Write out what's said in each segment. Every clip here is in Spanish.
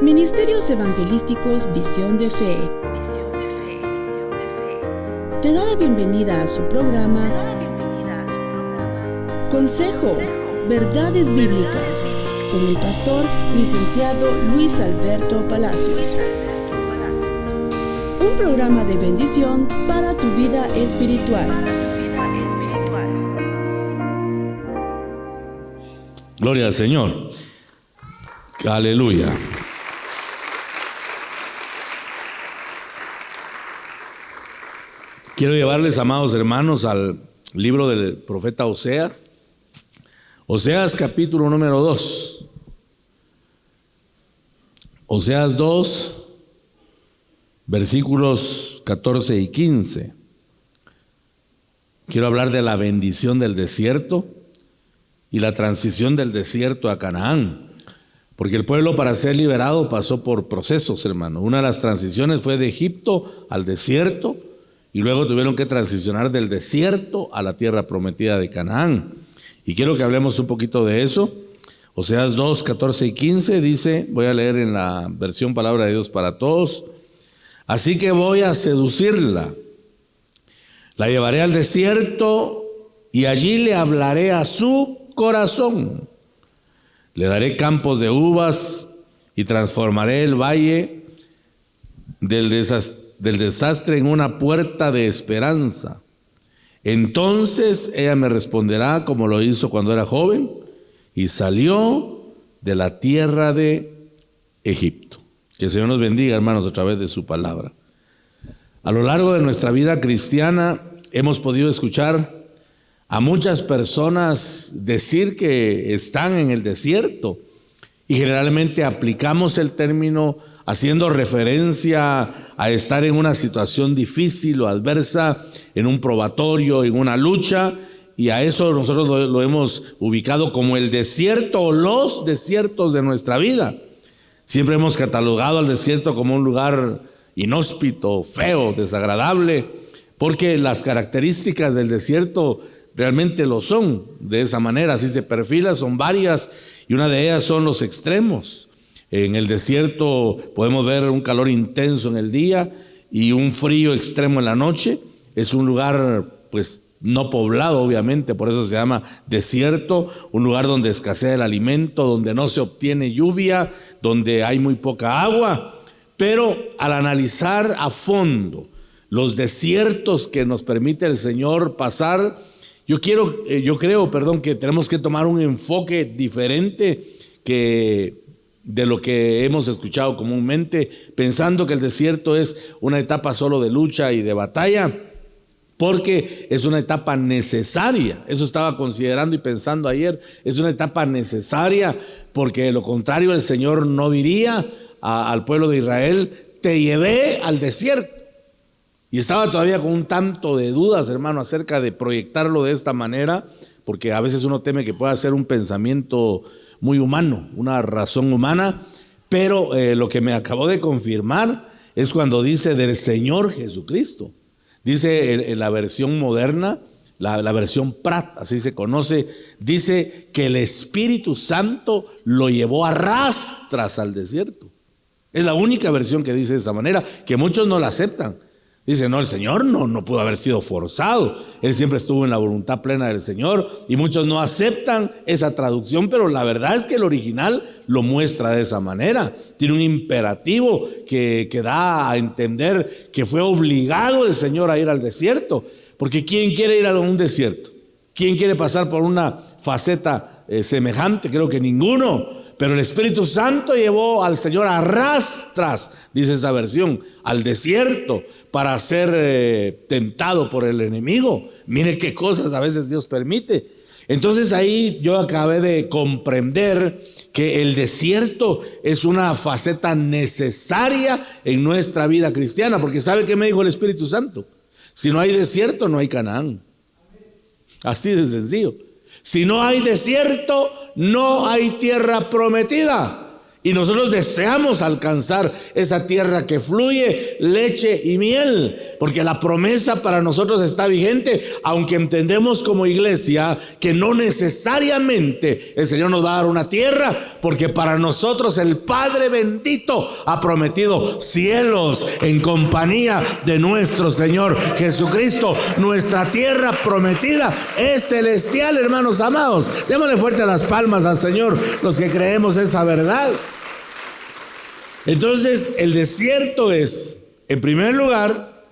Ministerios Evangelísticos Visión de Fe te da la bienvenida a su programa Consejo, Verdades Bíblicas, con el pastor licenciado Luis Alberto Palacios. Un programa de bendición para tu vida espiritual. Gloria al Señor. Aleluya. Quiero llevarles, amados hermanos, al libro del profeta Oseas. Oseas capítulo número 2. Oseas 2, versículos 14 y 15. Quiero hablar de la bendición del desierto y la transición del desierto a Canaán. Porque el pueblo, para ser liberado, pasó por procesos, hermano. Una de las transiciones fue de Egipto al desierto, y luego tuvieron que transicionar del desierto a la tierra prometida de Canaán. Y quiero que hablemos un poquito de eso. Oseas 2, 14 y 15 dice, voy a leer en la versión Palabra de Dios para Todos. Así que voy a seducirla, la llevaré al desierto y allí le hablaré a su corazón. Le daré campos de uvas y transformaré el valle del desastre en una puerta de esperanza. Entonces ella me responderá como lo hizo cuando era joven y salió de la tierra de Egipto. Que el Señor nos bendiga, hermanos, a través de su palabra. A lo largo de nuestra vida cristiana hemos podido escuchar a muchas personas decir que están en el desierto, y generalmente aplicamos el término haciendo referencia a estar en una situación difícil o adversa, en un probatorio, en una lucha, y a eso nosotros lo hemos ubicado como el desierto o los desiertos de nuestra vida. Siempre hemos catalogado al desierto como un lugar inhóspito, feo, desagradable, porque las características del desierto realmente lo son de esa manera, así se perfila, son varias, y una de ellas son los extremos. En el desierto podemos ver un calor intenso en el día y un frío extremo en la noche. Es un lugar pues no poblado, obviamente, por eso se llama desierto, un lugar donde escasea el alimento, donde no se obtiene lluvia, donde hay muy poca agua. Pero al analizar a fondo los desiertos que nos permite el Señor pasar, yo creo, que tenemos que tomar un enfoque diferente que de lo que hemos escuchado comúnmente, pensando que el desierto es una etapa solo de lucha y de batalla, porque es una etapa necesaria. Eso estaba considerando y pensando ayer. Es una etapa necesaria, porque de lo contrario el Señor no diría al pueblo de Israel: te llevé al desierto. Y estaba todavía con un tanto de dudas, hermano, acerca de proyectarlo de esta manera, porque a veces uno teme que pueda ser un pensamiento muy humano, una razón humana, pero lo que me acabó de confirmar es cuando dice del Señor Jesucristo. Dice en la versión moderna, la versión Prat, así se conoce, dice que el Espíritu Santo lo llevó a rastras al desierto. Es la única versión que dice de esa manera, que muchos no la aceptan. Dice, no, el Señor no pudo haber sido forzado. Él siempre estuvo en la voluntad plena del Señor, y muchos no aceptan esa traducción, pero la verdad es que el original lo muestra de esa manera. Tiene un imperativo que da a entender que fue obligado el Señor a ir al desierto. Porque ¿quién quiere ir a un desierto? ¿Quién quiere pasar por una faceta semejante? Creo que ninguno. Pero el Espíritu Santo llevó al Señor a rastras, dice esa versión, al desierto, para ser tentado por el enemigo. Mire qué cosas a veces Dios permite. Entonces ahí yo acabé de comprender que el desierto es una faceta necesaria en nuestra vida cristiana, porque ¿sabe qué me dijo el Espíritu Santo? Si no hay desierto, no hay Canaán. Así de sencillo. Si no hay desierto, no hay tierra prometida. Y nosotros deseamos alcanzar esa tierra que fluye leche y miel, porque la promesa para nosotros está vigente, aunque entendemos como iglesia que no necesariamente el Señor nos va a dar una tierra, porque para nosotros el Padre bendito ha prometido cielos en compañía de nuestro Señor Jesucristo. Nuestra tierra prometida es celestial, hermanos amados. Démosle fuerte las palmas al Señor los que creemos esa verdad. Entonces el desierto es, en primer lugar,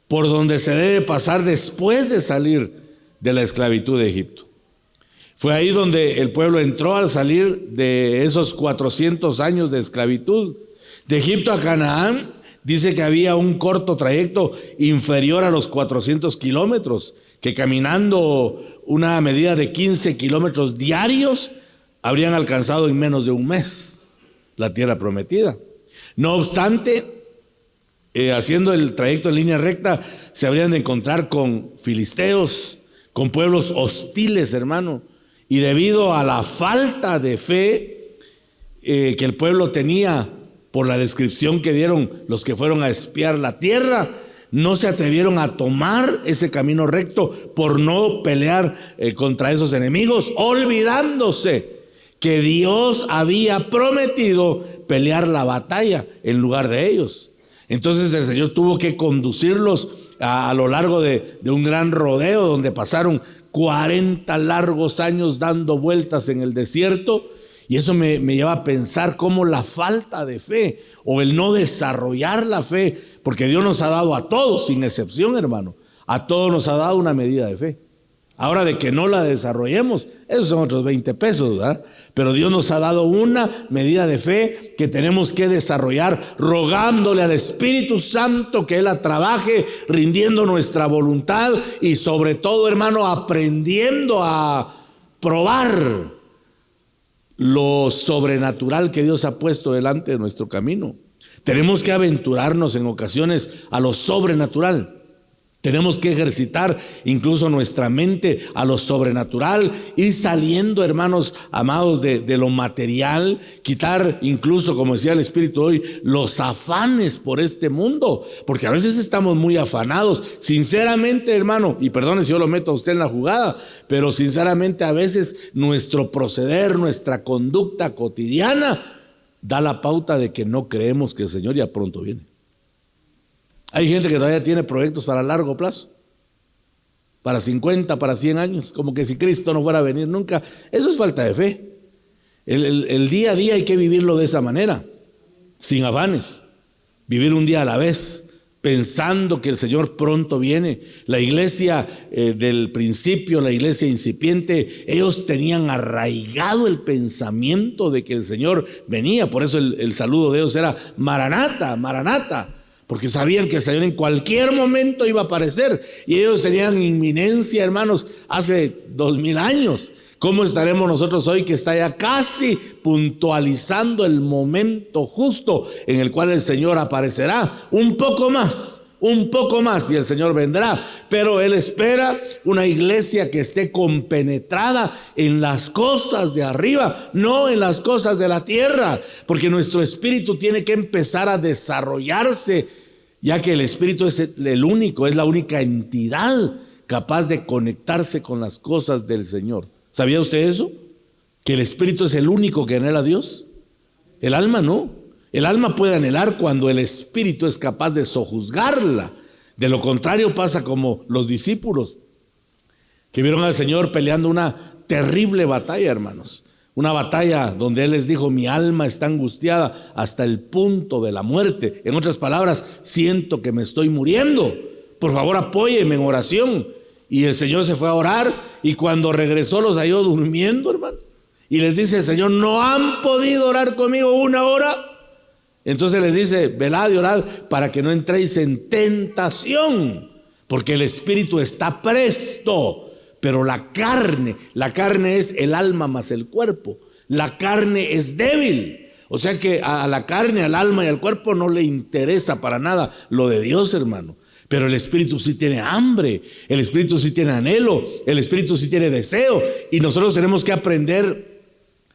por donde se debe pasar después de salir de la esclavitud de Egipto. Fue ahí donde el pueblo entró al salir de esos 400 años de esclavitud. De Egipto a Canaán, dice que había un corto trayecto inferior a los 400 kilómetros, que caminando una medida de 15 kilómetros diarios, habrían alcanzado en menos de un mes la tierra prometida. No obstante, haciendo el trayecto en línea recta, se habrían de encontrar con filisteos, con pueblos hostiles, hermano. Y debido a la falta de fe que el pueblo tenía por la descripción que dieron los que fueron a espiar la tierra, no se atrevieron a tomar ese camino recto por no pelear contra esos enemigos, olvidándose que Dios había prometido pelear la batalla en lugar de ellos. Entonces el Señor tuvo que conducirlos a lo largo de un gran rodeo donde pasaron 40 largos años dando vueltas en el desierto. Y eso me lleva a pensar cómo la falta de fe o el no desarrollar la fe, porque Dios nos ha dado a todos, sin excepción, hermano, a todos nos ha dado una medida de fe. Ahora, de que no la desarrollemos, esos son otros 20 pesos, ¿verdad? Pero Dios nos ha dado una medida de fe que tenemos que desarrollar, rogándole al Espíritu Santo que Él la trabaje, rindiendo nuestra voluntad y sobre todo, hermano, aprendiendo a probar lo sobrenatural que Dios ha puesto delante de nuestro camino. Tenemos que aventurarnos en ocasiones a lo sobrenatural. Tenemos que ejercitar incluso nuestra mente a lo sobrenatural, ir saliendo, hermanos amados, de lo material, quitar incluso, como decía el Espíritu hoy, los afanes por este mundo, porque a veces estamos muy afanados, sinceramente, hermano, y perdone si yo lo meto a usted en la jugada, pero sinceramente a veces nuestro proceder, nuestra conducta cotidiana da la pauta de que no creemos que el Señor ya pronto viene. Hay gente que todavía tiene proyectos para largo plazo, para 50, para 100 años, como que si Cristo no fuera a venir nunca. Eso es falta de fe. El día a día hay que vivirlo de esa manera, sin afanes, vivir un día a la vez, pensando que el Señor pronto viene. La iglesia del principio, la iglesia incipiente, ellos tenían arraigado el pensamiento de que el Señor venía. Por eso el saludo de ellos era Maranata, Maranata, porque sabían que el Señor en cualquier momento iba a aparecer. Y ellos tenían inminencia, hermanos, hace 2000 años. ¿Cómo estaremos nosotros hoy que está ya casi puntualizando el momento justo en el cual el Señor aparecerá? Un poco más y el Señor vendrá. Pero Él espera una iglesia que esté compenetrada en las cosas de arriba, no en las cosas de la tierra, porque nuestro espíritu tiene que empezar a desarrollarse, ya que el espíritu es el único, es la única entidad capaz de conectarse con las cosas del Señor. ¿Sabía usted eso? Que el espíritu es el único que anhela a Dios. El alma no. El alma puede anhelar cuando el espíritu es capaz de sojuzgarla. De lo contrario pasa como los discípulos que vieron al Señor peleando una terrible batalla, hermanos. Una batalla donde Él les dijo: mi alma está angustiada hasta el punto de la muerte. En otras palabras, siento que me estoy muriendo. Por favor, apóyeme en oración. Y el Señor se fue a orar, y cuando regresó los halló durmiendo, hermano. Y les dice el Señor: ¿no han podido orar conmigo una hora? Entonces les dice: velad y orad para que no entréis en tentación, porque el espíritu está presto, pero la carne es el alma más el cuerpo. La carne es débil. O sea que a la carne, al alma y al cuerpo no le interesa para nada lo de Dios, hermano. Pero el espíritu sí tiene hambre, el espíritu sí tiene anhelo, el espíritu sí tiene deseo. Y nosotros tenemos que aprender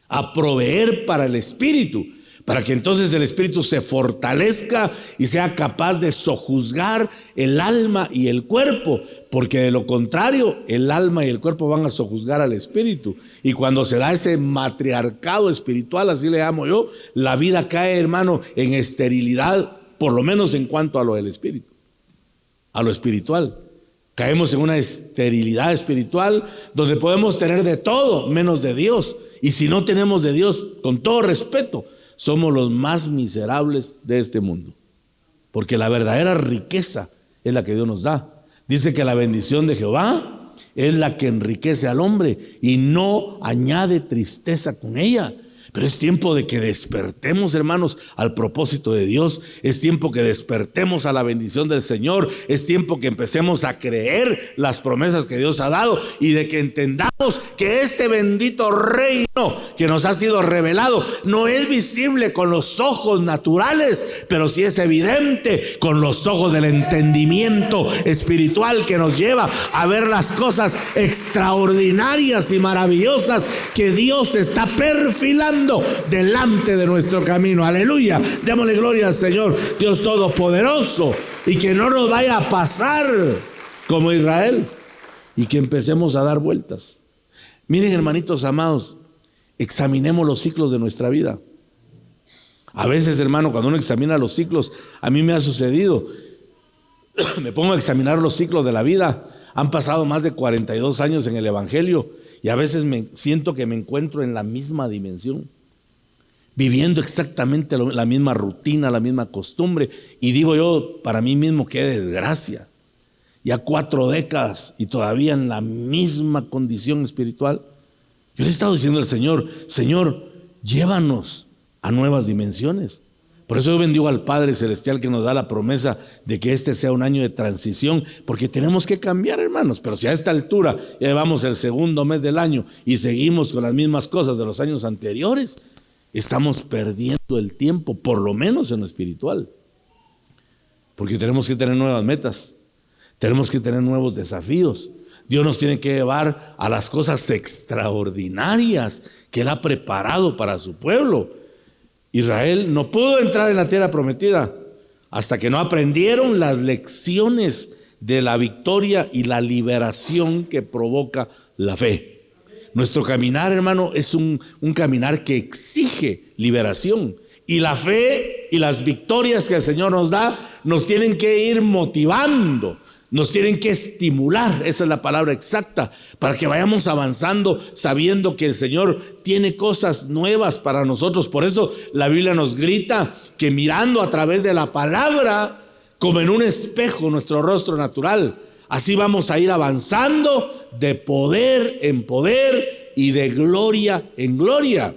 a proveer para el espíritu. para que entonces el espíritu se fortalezca y sea capaz de sojuzgar el alma y el cuerpo, porque de lo contrario el alma y el cuerpo van a sojuzgar al espíritu, y cuando se da ese matriarcado espiritual, así le llamo yo, la vida cae, hermano, en esterilidad, por lo menos en cuanto a lo del espíritu, a lo espiritual. Caemos en una esterilidad espiritual donde podemos tener de todo menos de Dios, y si no tenemos de Dios, con todo respeto, somos los más miserables de este mundo, porque la verdadera riqueza es la que Dios nos da. Dice que la bendición de Jehová es la que enriquece al hombre y no añade tristeza con ella. Pero es tiempo de que despertemos, hermanos, al propósito de Dios. Es tiempo que despertemos a la bendición del Señor. Es tiempo que empecemos a creer las promesas que Dios ha dado y de que entendamos que este bendito reino que nos ha sido revelado no es visible con los ojos naturales, pero sí es evidente con los ojos del entendimiento espiritual, que nos lleva a ver las cosas extraordinarias y maravillosas que Dios está perfilando delante de nuestro camino. Aleluya, démosle gloria al Señor Dios Todopoderoso, y que no nos vaya a pasar como Israel y que empecemos a dar vueltas. Miren, hermanitos amados, examinemos los ciclos de nuestra vida. A veces, hermano, cuando uno examina los ciclos, a mí me ha sucedido, me pongo a examinar los ciclos de la vida. Han pasado más de 42 años en el Evangelio y a veces siento que me encuentro en la misma dimensión, viviendo exactamente la misma rutina, la misma costumbre, y digo yo para mí mismo, qué desgracia. Ya 4 décadas y todavía en la misma condición espiritual. Yo le he estado diciendo al Señor: Señor, llévanos a nuevas dimensiones. Por eso yo bendigo al Padre Celestial que nos da la promesa de que este sea un año de transición, porque tenemos que cambiar, hermanos. Pero si a esta altura ya llevamos el segundo mes del año y seguimos con las mismas cosas de los años anteriores, estamos perdiendo el tiempo, por lo menos en lo espiritual. Porque tenemos que tener nuevas metas, tenemos que tener nuevos desafíos. Dios nos tiene que llevar a las cosas extraordinarias que Él ha preparado para su pueblo. Israel no pudo entrar en la tierra prometida hasta que no aprendieron las lecciones de la victoria y la liberación que provoca la fe. Nuestro caminar, hermano, es un caminar que exige liberación, y la fe y las victorias que el Señor nos da nos tienen que ir motivando, nos tienen que estimular, esa es la palabra exacta, para que vayamos avanzando sabiendo que el Señor tiene cosas nuevas para nosotros. Por eso la Biblia nos grita que mirando a través de la palabra, como en un espejo, nuestro rostro natural, así vamos a ir avanzando de poder en poder y de gloria en gloria.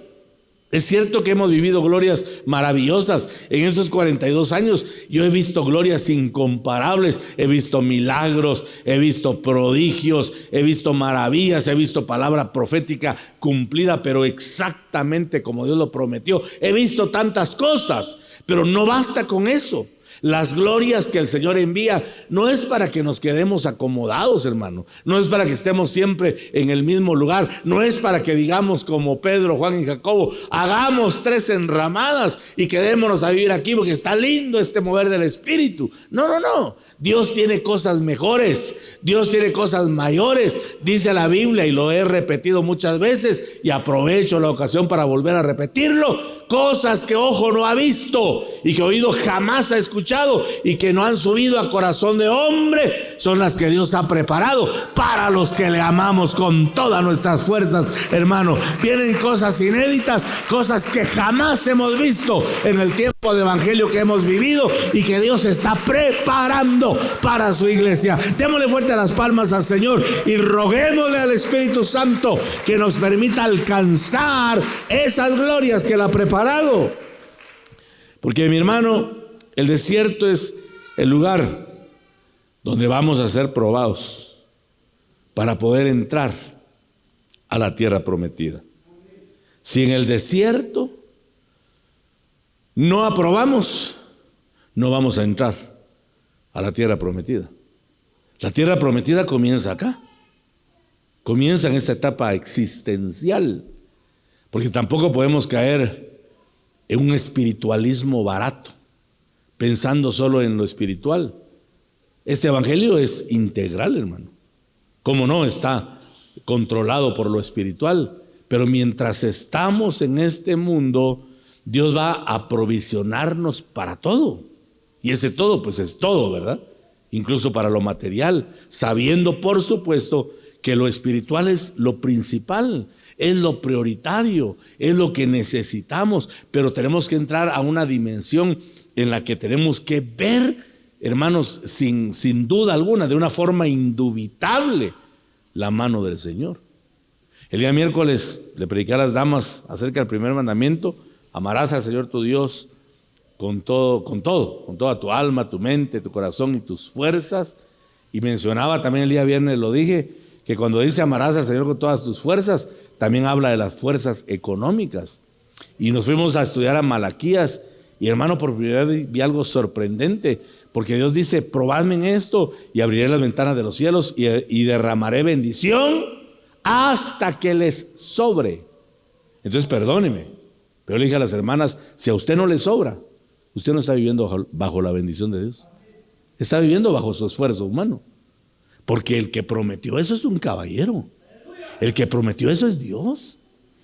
Es cierto que hemos vivido glorias maravillosas en esos 42 años. Yo he visto glorias incomparables, he visto milagros, he visto prodigios, he visto maravillas, he visto palabra profética cumplida, pero exactamente como Dios lo prometió. He visto tantas cosas, pero no basta con eso. Las glorias que el Señor envía no es para que nos quedemos acomodados, hermano. No es para que estemos siempre en el mismo lugar. No es para que digamos como Pedro, Juan y Jacobo: hagamos 3 enramadas y quedémonos a vivir aquí porque está lindo este mover del Espíritu. No. Dios tiene cosas mejores. Dios tiene cosas mayores. Dice la Biblia, y lo he repetido muchas veces y aprovecho la ocasión para volver a repetirlo: cosas que ojo no ha visto y que oído jamás ha escuchado y que no han subido a corazón de hombre, son las que Dios ha preparado para los que le amamos con todas nuestras fuerzas, hermano. Vienen cosas inéditas, cosas que jamás hemos visto en el tiempo de evangelio que hemos vivido y que Dios está preparando para su iglesia. Démosle fuerte las palmas al Señor y roguémosle al Espíritu Santo que nos permita alcanzar esas glorias que Él ha preparado. Porque, mi hermano, el desierto es el lugar donde vamos a ser probados para poder entrar a la tierra prometida. Si en el desierto no aprobamos, no vamos a entrar a la tierra prometida. La tierra prometida comienza acá, comienza en esta etapa existencial, porque tampoco podemos caer en un espiritualismo barato, pensando solo en lo espiritual. Este evangelio es integral, hermano. ¿Cómo no? Está controlado por lo espiritual. Pero mientras estamos en este mundo, Dios va a provisionarnos para todo. Y ese todo, pues es todo, ¿verdad? Incluso para lo material, sabiendo, por supuesto, que lo espiritual es lo principal, es lo prioritario, es lo que necesitamos. Pero tenemos que entrar a una dimensión en la que tenemos que ver, hermanos, sin duda alguna, de una forma indubitable, la mano del Señor. El día miércoles le prediqué a las damas acerca del primer mandamiento: amarás al Señor tu Dios con toda tu alma, tu mente, tu corazón y tus fuerzas. Y mencionaba también el día viernes, lo dije, que cuando dice amarás al Señor con todas tus fuerzas, también habla de las fuerzas económicas. Y nos fuimos a estudiar a Malaquías, y hermano, por primera vez vi algo sorprendente, porque Dios dice: probadme en esto y abriré las ventanas de los cielos y derramaré bendición hasta que les sobre. Entonces, perdóneme, pero le dije a las hermanas: si a usted no le sobra, usted no está viviendo bajo la bendición de Dios, está viviendo bajo su esfuerzo humano, porque el que prometió eso es un caballero. El que prometió eso es Dios.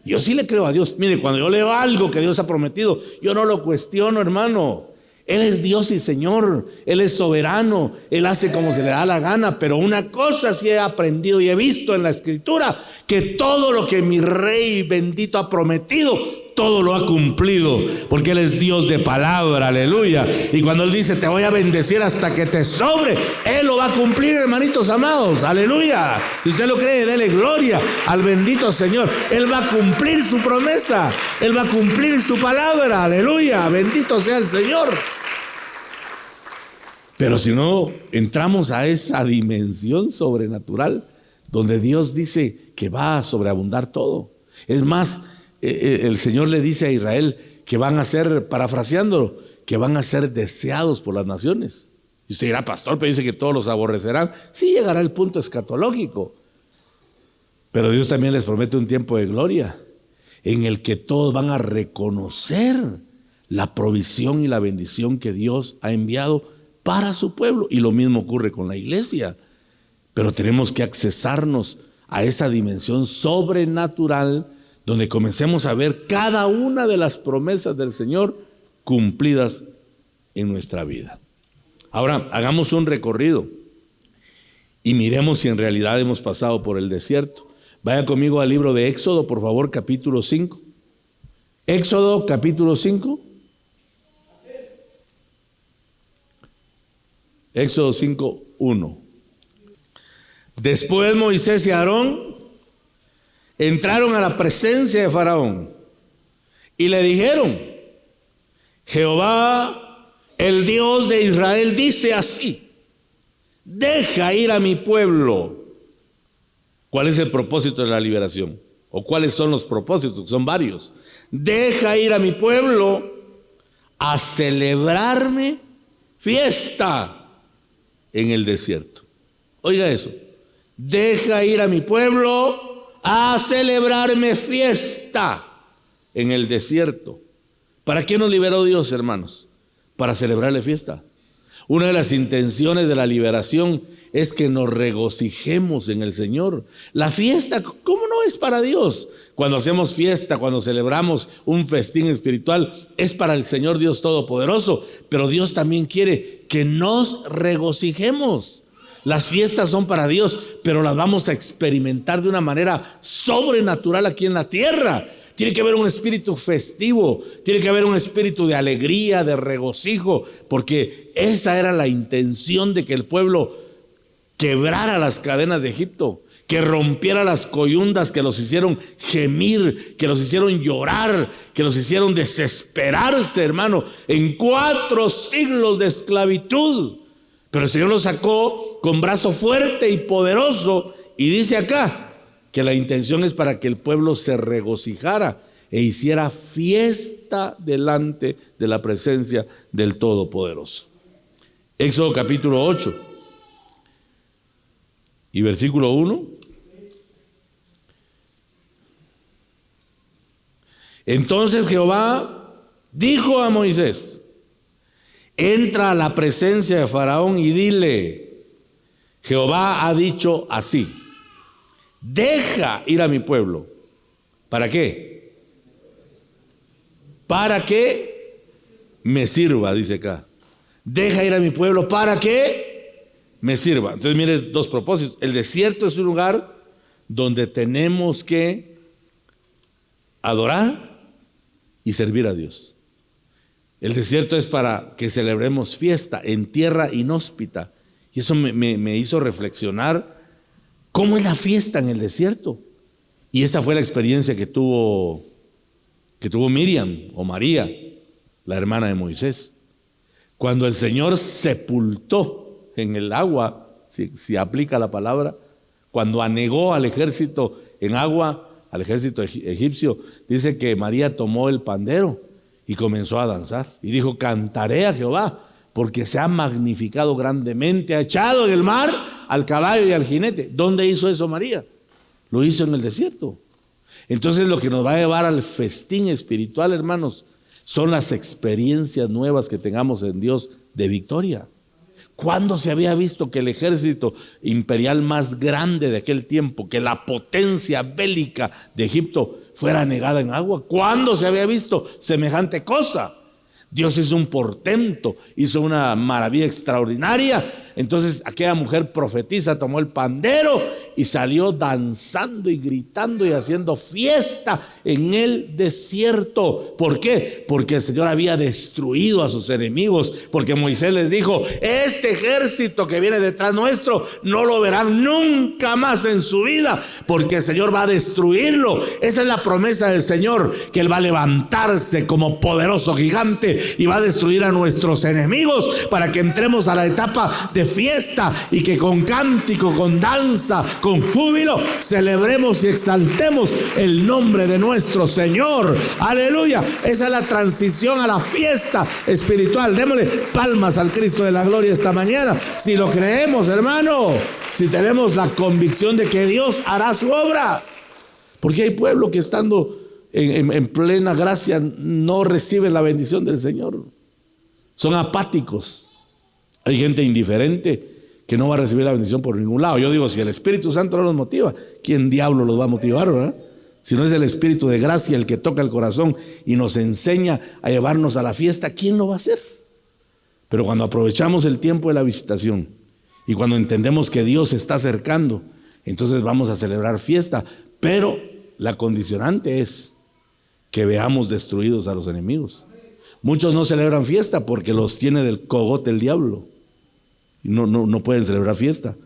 Yo sí le creo a Dios. Mire, cuando yo leo algo que Dios ha prometido, yo no lo cuestiono, hermano. Él es Dios y Señor, Él es soberano, Él hace como se le da la gana. Pero una cosa sí he aprendido y he visto en la Escritura, que todo lo que mi Rey bendito ha prometido, todo lo ha cumplido, porque Él es Dios de palabra, aleluya. Y cuando Él dice: te voy a bendecir hasta que te sobre, Él lo va a cumplir, hermanitos amados, aleluya. Si usted lo cree, dele gloria al bendito Señor. Él va a cumplir su promesa, Él va a cumplir su palabra, aleluya, bendito sea el Señor. Pero si no entramos a esa dimensión sobrenatural, donde Dios dice que va a sobreabundar todo. Es más, el Señor le dice a Israel que van a ser, parafraseándolo, que van a ser deseados por las naciones. Y usted dirá: pastor, pero dice que todos los aborrecerán. Sí, llegará el punto escatológico, pero Dios también les promete un tiempo de gloria en el que todos van a reconocer la provisión y la bendición que Dios ha enviado para su pueblo. Y lo mismo ocurre con la iglesia. Pero tenemos que accesarnos a esa dimensión sobrenatural, donde comencemos a ver cada una de las promesas del Señor cumplidas en nuestra vida. Ahora, hagamos un recorrido y miremos si en realidad hemos pasado por el desierto. Vaya conmigo al libro de Éxodo, por favor, capítulo 5. Éxodo, capítulo 5. Éxodo 5, 1. Después Moisés y Aarón entraron a la presencia de Faraón y le dijeron: Jehová, el Dios de Israel, dice así: deja ir a mi pueblo. ¿Cuál es el propósito de la liberación? ¿O cuáles son los propósitos? Son varios. Deja ir a mi pueblo a celebrarme fiesta en el desierto. Oiga eso: deja ir a mi pueblo a celebrarme fiesta en el desierto. ¿Para qué nos liberó Dios, hermanos? Para celebrarle fiesta. Una de las intenciones de la liberación es que nos regocijemos en el Señor. La fiesta, ¿cómo no es para Dios? Cuando hacemos fiesta, cuando celebramos un festín espiritual, es para el Señor Dios Todopoderoso. Pero Dios también quiere que nos regocijemos. Las fiestas son para Dios, pero las vamos a experimentar de una manera sobrenatural aquí en la tierra. Tiene que haber un espíritu festivo, tiene que haber un espíritu de alegría, de regocijo, porque esa era la intención de que el pueblo quebrara las cadenas de Egipto, que rompiera las coyundas que los hicieron gemir, que los hicieron llorar, que los hicieron desesperarse, hermano, en 4 siglos de esclavitud. Pero el Señor los sacó con brazo fuerte y poderoso, y dice acá que la intención es para que el pueblo se regocijara e hiciera fiesta delante de la presencia del Todopoderoso. Éxodo capítulo 8 y versículo 1. Entonces Jehová dijo a Moisés: entra a la presencia de Faraón y dile: Jehová ha dicho así, deja ir a mi pueblo. ¿Para qué? Para que me sirva, dice acá. Deja ir a mi pueblo para que me sirva. Entonces mire, dos propósitos. El desierto es un lugar donde tenemos que adorar y servir a Dios. El desierto es para que celebremos fiesta en tierra inhóspita. Y eso me hizo reflexionar cómo es la fiesta en el desierto. Y esa fue la experiencia que tuvo Miriam o María, la hermana de Moisés. Cuando el Señor sepultó en el agua, si aplica la palabra, cuando anegó al ejército en agua, al ejército egipcio, dice que María tomó el pandero y comenzó a danzar. Y dijo: cantaré a Jehová, porque se ha magnificado grandemente, ha echado en el mar al caballo y al jinete. ¿Dónde hizo eso María? Lo hizo en el desierto. Entonces lo que nos va a llevar al festín espiritual, hermanos, son las experiencias nuevas que tengamos en Dios de victoria. ¿Cuándo se había visto que el ejército imperial más grande de aquel tiempo, que la potencia bélica de Egipto fuera anegada en agua? ¿Cuándo se había visto semejante cosa? Dios hizo un portento, hizo una maravilla extraordinaria. Entonces aquella mujer profetiza, tomó el pandero y salió danzando y gritando y haciendo fiesta en el desierto. ¿Por qué? Porque el Señor había destruido a sus enemigos. Porque Moisés les dijo: este ejército que viene detrás nuestro no lo verán nunca más en su vida, porque el Señor va a destruirlo. Esa es la promesa del Señor, que Él va a levantarse como poderoso gigante y va a destruir a nuestros enemigos, para que entremos a la etapa de fiesta y que con cántico, con danza, con júbilo celebremos y exaltemos el nombre de nuestro Señor. Aleluya. Esa es la transición a la fiesta espiritual. Démosle palmas al Cristo de la gloria esta mañana, si lo creemos, hermano, si tenemos la convicción de que Dios hará su obra. Porque hay pueblo que estando en plena gracia no reciben la bendición del Señor. Son apáticos. Hay gente indiferente que no va a recibir la bendición por ningún lado. Yo digo, si el Espíritu Santo no los motiva, ¿quién diablo los va a motivar, verdad? Si no es el Espíritu de gracia el que toca el corazón y nos enseña a llevarnos a la fiesta, ¿quién lo va a hacer? Pero cuando aprovechamos el tiempo de la visitación y cuando entendemos que Dios se está acercando, entonces vamos a celebrar fiesta. Pero la condicionante es que veamos destruidos a los enemigos. Muchos no celebran fiesta porque los tiene del cogote el diablo. No pueden celebrar fiesta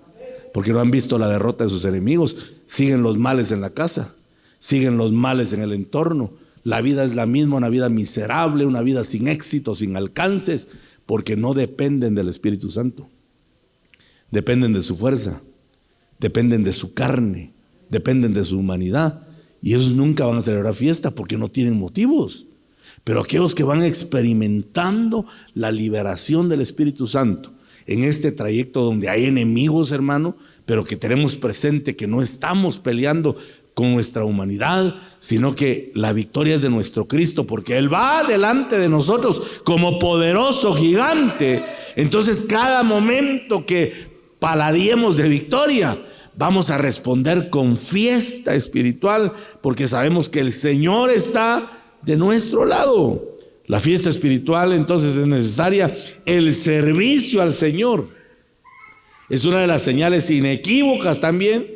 porque no han visto la derrota de sus enemigos. Siguen los males en la casa, siguen los males en el entorno. La vida es la misma, una vida miserable, una vida sin éxito, sin alcances, porque no dependen del Espíritu Santo. Dependen de su fuerza, dependen de su carne, dependen de su humanidad. Y ellos nunca van a celebrar fiesta porque no tienen motivos. Pero aquellos que van experimentando la liberación del Espíritu Santo en este trayecto donde hay enemigos, hermano, pero que tenemos presente que no estamos peleando con nuestra humanidad, sino que la victoria es de nuestro Cristo, porque Él va delante de nosotros como poderoso gigante. Entonces cada momento que paladiemos de victoria, vamos a responder con fiesta espiritual, porque sabemos que el Señor está de nuestro lado. La fiesta espiritual entonces es necesaria. El servicio al Señor es una de las señales inequívocas también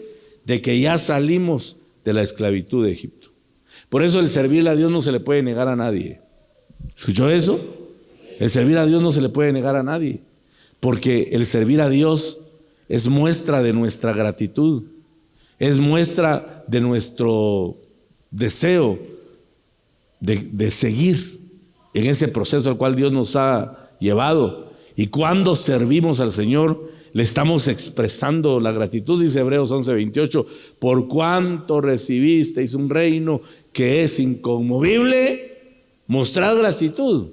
de que ya salimos de la esclavitud de Egipto. Por eso el servirle a Dios no se le puede negar a nadie. ¿Escuchó eso? El servir a Dios no se le puede negar a nadie, porque el servir a Dios es muestra de nuestra gratitud, es muestra de nuestro deseo de seguir en ese proceso al cual Dios nos ha llevado. Y cuando servimos al Señor, le estamos expresando la gratitud. Dice Hebreos 11:28, por cuanto recibisteis un reino que es inconmovible, mostrad gratitud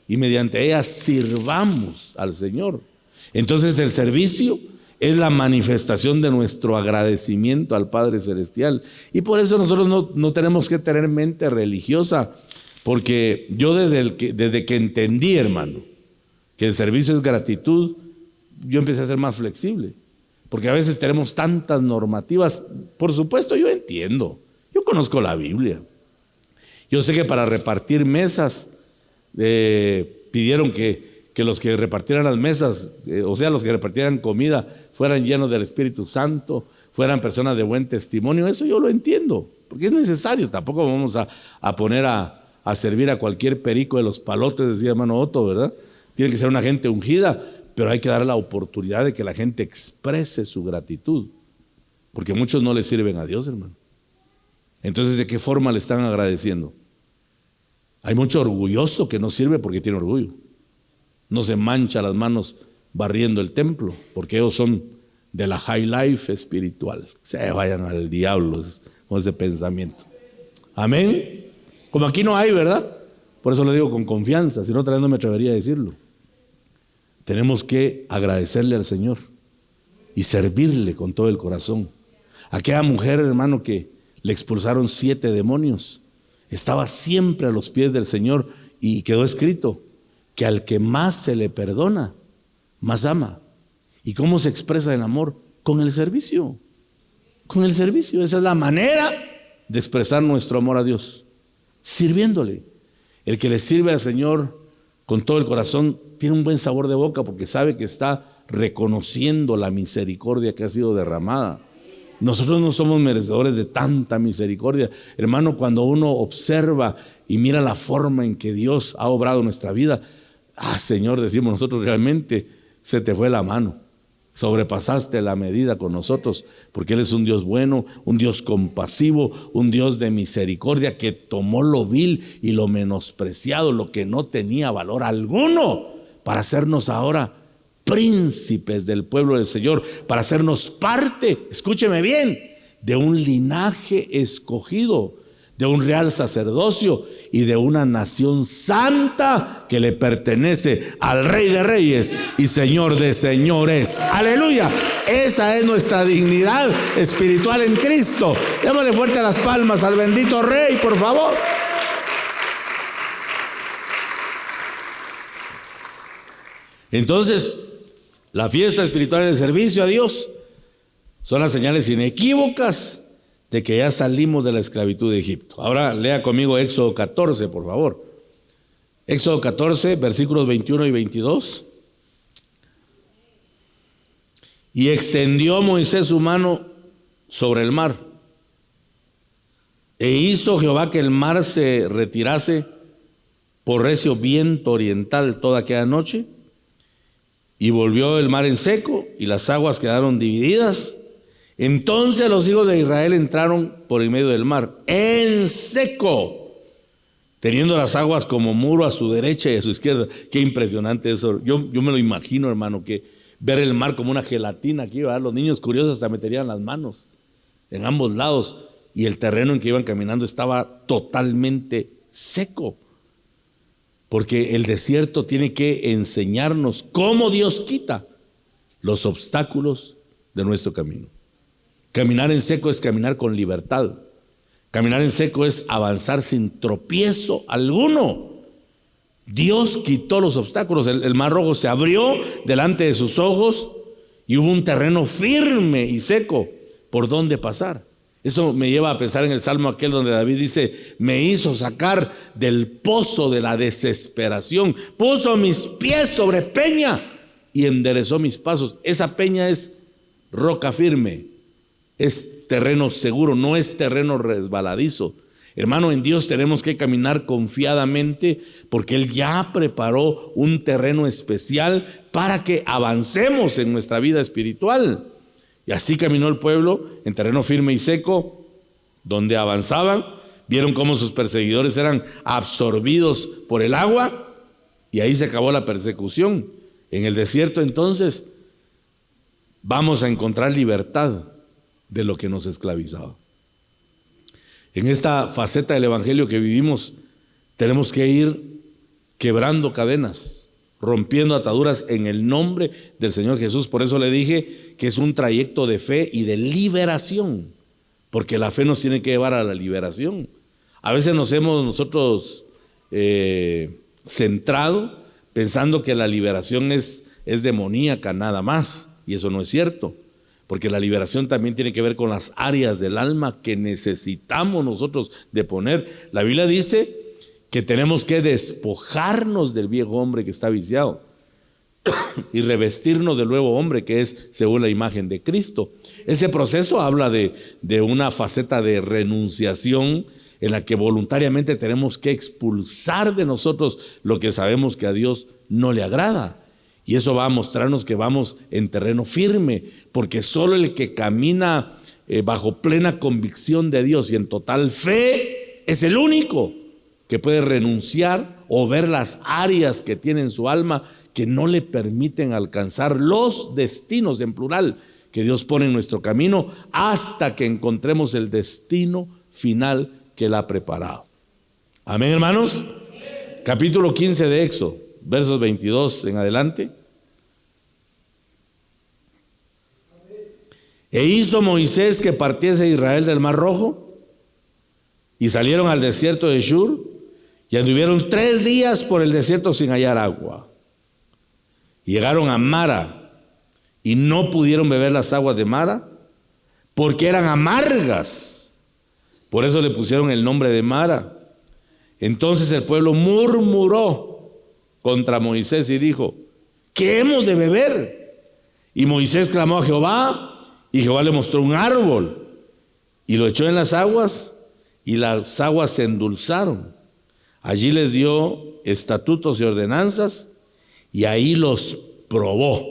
y mediante ella sirvamos al Señor. Entonces el servicio es la manifestación de nuestro agradecimiento al Padre Celestial. Y por eso nosotros no tenemos que tener mente religiosa Porque yo desde que entendí, hermano, que el servicio es gratitud, yo empecé a ser más flexible. Porque a veces tenemos tantas normativas. Por supuesto, yo entiendo. Yo conozco la Biblia. Yo sé que para repartir mesas pidieron que los que repartieran las mesas, o sea, los que repartieran comida, fueran llenos del Espíritu Santo, fueran personas de buen testimonio. Eso yo lo entiendo, porque es necesario. Tampoco vamos a poner a servir a cualquier perico de los palotes, decía hermano Otto, ¿verdad? Tiene que ser una gente ungida, pero hay que dar la oportunidad de que la gente exprese su gratitud, porque muchos no le sirven a Dios, hermano. Entonces, ¿de qué forma le están agradeciendo? Hay mucho orgulloso que no sirve porque tiene orgullo. No se mancha las manos barriendo el templo, porque ellos son de la high life espiritual. Se vayan al diablo con ese pensamiento. Amén. Como aquí no hay, ¿verdad? Por eso lo digo con confianza, si no, tal vez no me atrevería a decirlo. Tenemos que agradecerle al Señor y servirle con todo el corazón. Aquella mujer, hermano, que le expulsaron 7 demonios, estaba siempre a los pies del Señor, y quedó escrito que al que más se le perdona, más ama. ¿Y cómo se expresa el amor? Con el servicio. Con el servicio. Esa es la manera de expresar nuestro amor a Dios, sirviéndole. El que le sirve al Señor con todo el corazón tiene un buen sabor de boca, porque sabe que está reconociendo la misericordia que ha sido derramada. Nosotros no somos merecedores de tanta misericordia. Hermano, cuando uno observa y mira la forma en que Dios ha obrado en nuestra vida, Señor, decimos nosotros, realmente se te fue la mano. Sobrepasaste la medida con nosotros, porque Él es un Dios bueno, un Dios compasivo, un Dios de misericordia, que tomó lo vil y lo menospreciado, lo que no tenía valor alguno, para hacernos ahora príncipes del pueblo del Señor, para hacernos parte, escúcheme bien, de un linaje escogido, de un real sacerdocio y de una nación santa que le pertenece al Rey de Reyes y Señor de Señores. Aleluya. Esa es nuestra dignidad espiritual en Cristo. Démosle fuerte las palmas al bendito Rey, por favor. Entonces, la fiesta espiritual y el servicio a Dios son las señales inequívocas de que ya salimos de la esclavitud de Egipto. Ahora lea conmigo Éxodo 14, por favor. Éxodo 14, versículos 21 y 22. Y extendió Moisés su mano sobre el mar, e hizo Jehová que el mar se retirase por recio viento oriental toda aquella noche, y volvió el mar en seco, y las aguas quedaron divididas. Entonces los hijos de Israel entraron por en medio del mar, en seco, teniendo las aguas como muro a su derecha y a su izquierda. Qué impresionante eso. Yo me lo imagino, hermano, que ver el mar como una gelatina aquí, ¿verdad? Los niños curiosos hasta meterían las manos en ambos lados, y el terreno en que iban caminando estaba totalmente seco. Porque el desierto tiene que enseñarnos cómo Dios quita los obstáculos de nuestro camino. Caminar en seco es caminar con libertad. Caminar en seco es avanzar sin tropiezo alguno. Dios quitó los obstáculos. El mar Rojo se abrió delante de sus ojos y hubo un terreno firme y seco por donde pasar. Eso me lleva a pensar en el salmo aquel donde David dice: me hizo sacar del pozo de la desesperación, puso mis pies sobre peña y enderezó mis pasos. Esa peña es roca firme, es terreno seguro, no es terreno resbaladizo. Hermano, en Dios tenemos que caminar confiadamente, porque Él ya preparó un terreno especial para que avancemos en nuestra vida espiritual. Y así caminó el pueblo en terreno firme y seco, donde avanzaban, vieron cómo sus perseguidores eran absorbidos por el agua, y ahí se acabó la persecución. En el desierto, entonces, vamos a encontrar libertad de lo que nos esclavizaba. En esta faceta del evangelio que vivimos, tenemos que ir quebrando cadenas, rompiendo ataduras en el nombre del Señor Jesús. Por eso le dije que es un trayecto de fe y de liberación, porque la fe nos tiene que llevar a la liberación. A veces nos hemos nosotros centrado, pensando que la liberación es demoníaca nada más, y eso no es cierto, porque la liberación también tiene que ver con las áreas del alma que necesitamos nosotros de poner. La Biblia dice que tenemos que despojarnos del viejo hombre que está viciado y revestirnos del nuevo hombre que es según la imagen de Cristo. Ese proceso habla de una faceta de renunciación en la que voluntariamente tenemos que expulsar de nosotros lo que sabemos que a Dios no le agrada. Y eso va a mostrarnos que vamos en terreno firme, porque solo el que camina bajo plena convicción de Dios y en total fe es el único que puede renunciar o ver las áreas que tiene en su alma que no le permiten alcanzar los destinos, en plural, que Dios pone en nuestro camino hasta que encontremos el destino final que Él ha preparado. Amén, hermanos. Capítulo 15 de Éxodo, versos 22 en adelante. E hizo Moisés que partiese Israel del Mar Rojo, y salieron al desierto de Shur, y anduvieron 3 días por el desierto sin hallar agua. Llegaron a Mara, y no pudieron beber las aguas de Mara, porque eran amargas. Por eso le pusieron el nombre de Mara. Entonces el pueblo murmuró contra Moisés y dijo: ¿qué hemos de beber? Y Moisés clamó a Jehová, y Jehová le mostró un árbol, y lo echó en las aguas, y las aguas se endulzaron. Allí les dio estatutos y ordenanzas, y ahí los probó.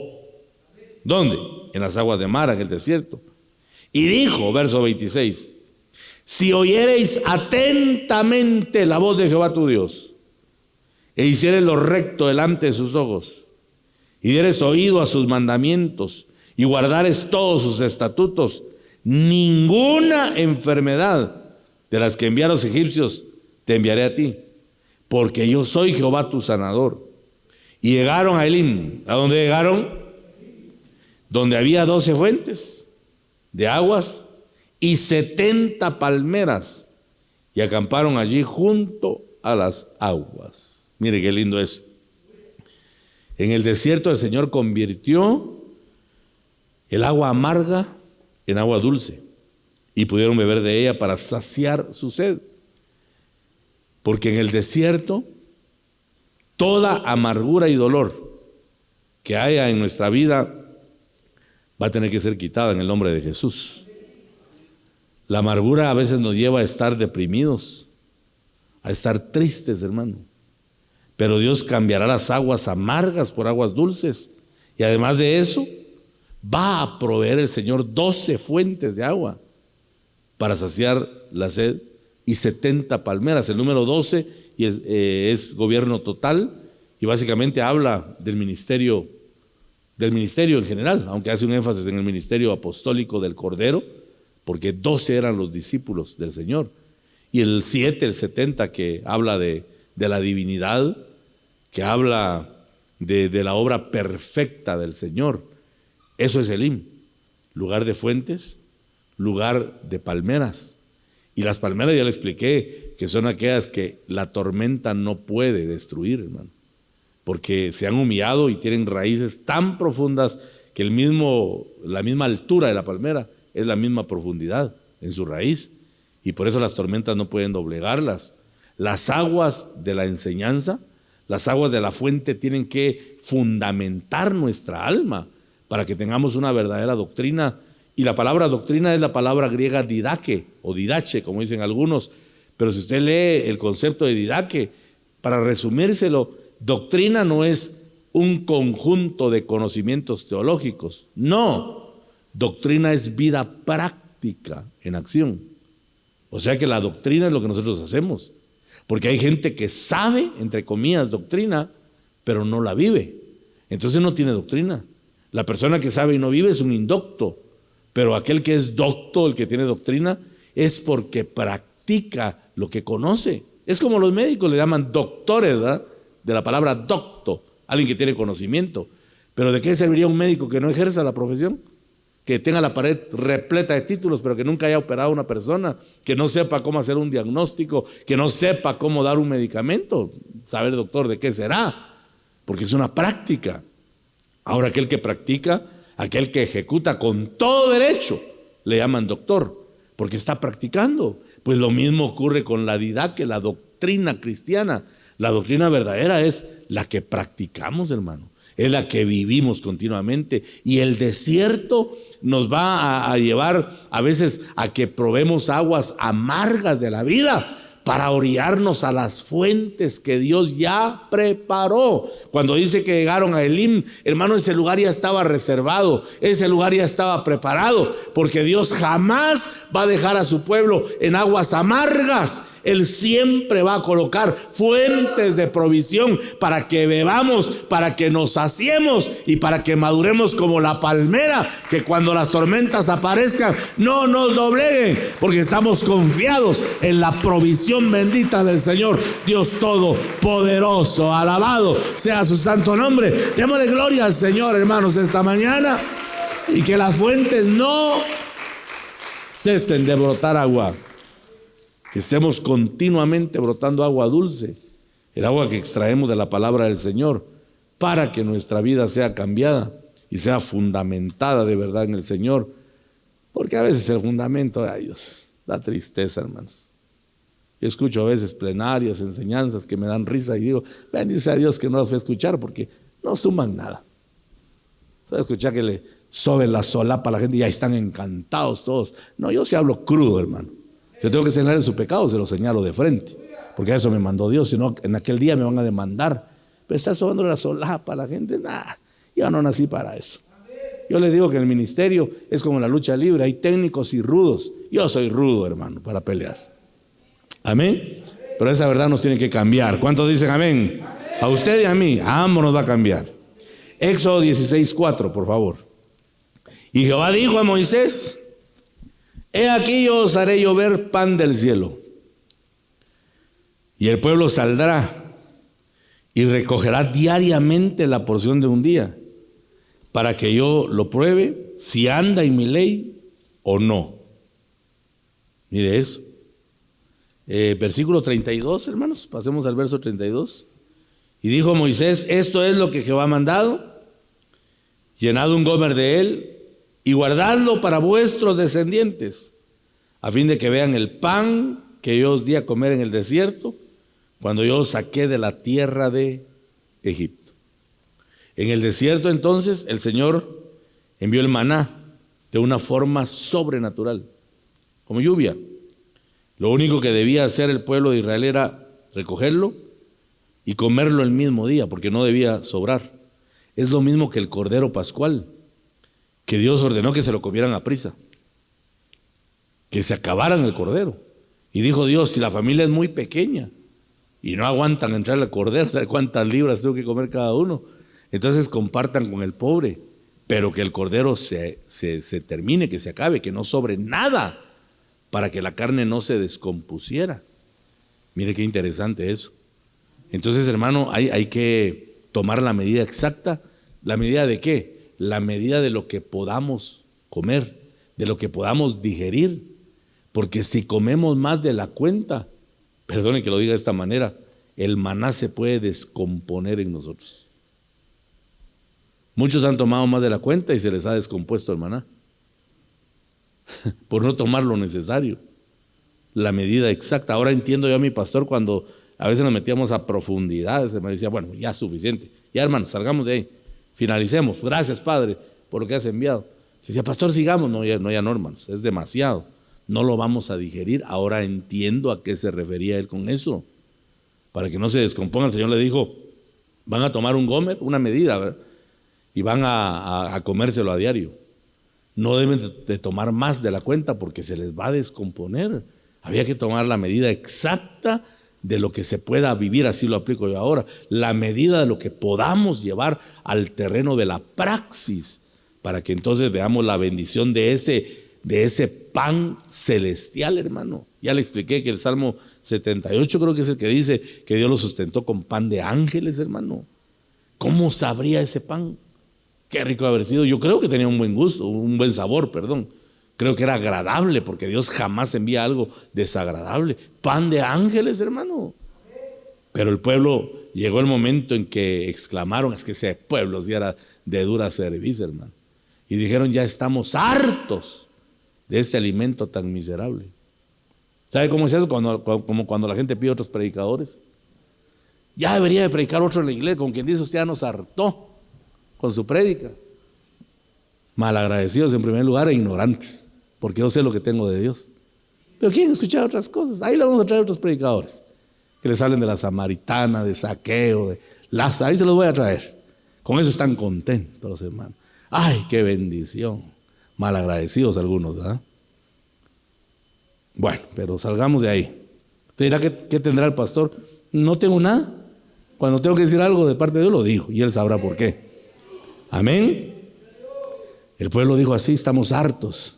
¿Dónde? En las aguas de Mara, en el desierto. Y dijo, verso 26, si oyereis atentamente la voz de Jehová tu Dios, e hiciereis lo recto delante de sus ojos, y diereis oído a sus mandamientos, y guardares todos sus estatutos, ninguna enfermedad de las que enviaron los egipcios te enviaré a ti, porque yo soy Jehová tu sanador. Y llegaron a Elim. ¿A dónde llegaron? Donde había 12 fuentes de aguas y 70 palmeras, y acamparon allí junto a las aguas. Mire qué lindo es. En el desierto el Señor convirtió el agua amarga en agua dulce, y pudieron beber de ella para saciar su sed. Porque en el desierto toda amargura y dolor que haya en nuestra vida va a tener que ser quitada en el nombre de Jesús. La amargura a veces nos lleva a estar deprimidos, a estar tristes, hermano. Pero Dios cambiará las aguas amargas por aguas dulces. Y además de eso, va a proveer el Señor 12 fuentes de agua para saciar la sed, y 70 palmeras. El número 12 es gobierno total, y básicamente habla del ministerio en general, aunque hace un énfasis en el ministerio apostólico del Cordero, porque 12 eran los discípulos del Señor. Y el 7, el 70, que habla de la divinidad, que habla de la obra perfecta del Señor. Eso es Elim, lugar de fuentes, lugar de palmeras. Y las palmeras ya le expliqué que son aquellas que la tormenta no puede destruir, hermano, porque se han humillado y tienen raíces tan profundas que la misma altura de la palmera es la misma profundidad en su raíz, y por eso las tormentas no pueden doblegarlas. Las aguas de la enseñanza, las aguas de la fuente tienen que fundamentar nuestra alma para que tengamos una verdadera doctrina. Y la palabra doctrina es la palabra griega didache o didache, como dicen algunos. Pero si usted lee el concepto de didache, para resumírselo, doctrina no es un conjunto de conocimientos teológicos. No, doctrina es vida práctica en acción. O sea que la doctrina es lo que nosotros hacemos. Porque hay gente que sabe, entre comillas, doctrina, pero no la vive. Entonces no tiene doctrina. La persona que sabe y no vive es un indocto. Pero aquel que es docto, el que tiene doctrina, es porque practica lo que conoce. Es como los médicos le llaman doctores, ¿verdad? De la palabra docto, alguien que tiene conocimiento. Pero ¿de qué serviría un médico que no ejerza la profesión? que tenga la pared repleta de títulos, pero que nunca haya operado a una persona, que no sepa cómo hacer un diagnóstico, que no sepa cómo dar un medicamento. Saber, doctor, de qué será, porque es una práctica. Ahora, aquel que practica, aquel que ejecuta con todo derecho, le llaman doctor, porque está practicando. Pues lo mismo ocurre con la didaque, la doctrina cristiana. La doctrina verdadera es la que practicamos, hermano. Es la que vivimos continuamente. Y el desierto nos va a llevar a veces a que probemos aguas amargas de la vida para orillarnos a las fuentes que Dios ya preparó. Cuando dice que llegaron a Elim, hermano, ese lugar ya estaba reservado, ese lugar ya estaba preparado, porque Dios jamás va a dejar a su pueblo en aguas amargas. Él siempre va a colocar fuentes de provisión para que bebamos, para que nos saciemos y para que maduremos como la palmera, que cuando las tormentas aparezcan no nos dobleguen, porque estamos confiados en la provisión bendita del Señor Dios Todopoderoso. Alabado sea su santo nombre. Démosle gloria al Señor, hermanos, esta mañana, y que las fuentes no cesen de brotar agua. Que estemos continuamente brotando agua dulce, el agua que extraemos de la palabra del Señor, para que nuestra vida sea cambiada y sea fundamentada de verdad en el Señor. Porque a veces el fundamento, ay Dios, da tristeza, hermanos. Yo escucho a veces plenarias, enseñanzas que me dan risa y digo, bendice a Dios que no las fui a escuchar, porque no suman nada. Solo escuchar que le sobe la solapa a la gente y ya están encantados todos. No, yo sí hablo crudo, hermano. Si tengo que señalar su pecado, se lo señalo de frente, porque a eso me mandó Dios. Si no, en aquel día me van a demandar. Pero está sobando la solapa a la gente. Nah, yo no nací para eso. Yo les digo que el ministerio es como la lucha libre. Hay técnicos y rudos. Yo soy rudo, hermano, para pelear. Amén. Pero esa verdad nos tiene que cambiar. ¿Cuántos dicen amén? A usted y a mí. A ambos nos va a cambiar. Éxodo 16:4, por favor. Y Jehová dijo a Moisés: he aquí yo os haré llover pan del cielo, y el pueblo saldrá y recogerá diariamente la porción de un día, para que yo lo pruebe si anda en mi ley o no. Mire eso. Versículo 32, hermanos, pasemos al verso 32. Y dijo Moisés: esto es lo que Jehová ha mandado, llenad un gomer de él y guardadlo para vuestros descendientes, a fin de que vean el pan que yo os di a comer en el desierto, cuando yo os saqué de la tierra de Egipto. En el desierto entonces el Señor envió el maná de una forma sobrenatural, como lluvia. Lo único que debía hacer el pueblo de Israel era recogerlo y comerlo el mismo día, porque no debía sobrar. Es lo mismo que el cordero pascual, que Dios ordenó que se lo comieran a prisa, que se acabaran el cordero. Y dijo Dios: si la familia es muy pequeña y no aguantan entrar al cordero, ¿sabe cuántas libras tengo que comer cada uno? Entonces compartan con el pobre, pero que el cordero se termine, que se acabe, que no sobre nada, para que la carne no se descompusiera. Mire qué interesante eso. Entonces, hermano, hay que tomar la medida exacta. ¿La medida de qué? La medida de lo que podamos comer, de lo que podamos digerir. Porque si comemos más de la cuenta, perdone que lo diga de esta manera, el maná se puede descomponer en nosotros. Muchos han tomado más de la cuenta y se les ha descompuesto el maná por no tomar lo necesario, la medida exacta. Ahora entiendo yo a mi pastor cuando a veces nos metíamos a profundidades. Se me decía: bueno, ya es suficiente, ya hermanos, salgamos de ahí, finalicemos, gracias Padre por lo que has enviado. Y decía: pastor, sigamos. No, ya no, hermanos, es demasiado, no lo vamos a digerir. Ahora entiendo a qué se refería él con eso. Para que no se descomponga, el Señor le dijo: van a tomar un gomer, una medida, ¿verdad? Y van a comérselo a diario. No deben de tomar más de la cuenta porque se les va a descomponer. Había que tomar la medida exacta de lo que se pueda vivir. Así lo aplico yo ahora. La medida de lo que podamos llevar al terreno de la praxis, para que entonces veamos la bendición de ese pan celestial, hermano. Ya le expliqué que el Salmo 78 creo que es el que dice que Dios lo sustentó con pan de ángeles, hermano. ¿Cómo sabría ese pan? Qué rico haber sido. Yo creo que tenía un buen gusto, un buen sabor, perdón. Creo que era agradable, porque Dios jamás envía algo desagradable. Pan de ángeles, hermano. Pero el pueblo, llegó el momento en que exclamaron, es que ese pueblo sí era de dura cerviz, hermano. Y dijeron, ya estamos hartos de este alimento tan miserable. ¿Sabe cómo es eso? Como cuando la gente pide a otros predicadores. Ya debería de predicar otro en la iglesia, con quien dice, usted ya nos hartó con su prédica. Malagradecidos en primer lugar e ignorantes, porque yo sé lo que tengo de Dios. Pero quieren escuchar otras cosas. Ahí le vamos a traer otros predicadores que les hablen de la samaritana, de Saqueo, de Lázaro. Ahí se los voy a traer. Con eso están contentos los hermanos. Ay, qué bendición. Malagradecidos algunos, ¿verdad? Bueno, pero salgamos de ahí. Usted dirá, ¿qué tendrá el pastor? No tengo nada. Cuando tengo que decir algo de parte de Dios, lo digo, y él sabrá por qué. Amén. El pueblo dijo así, estamos hartos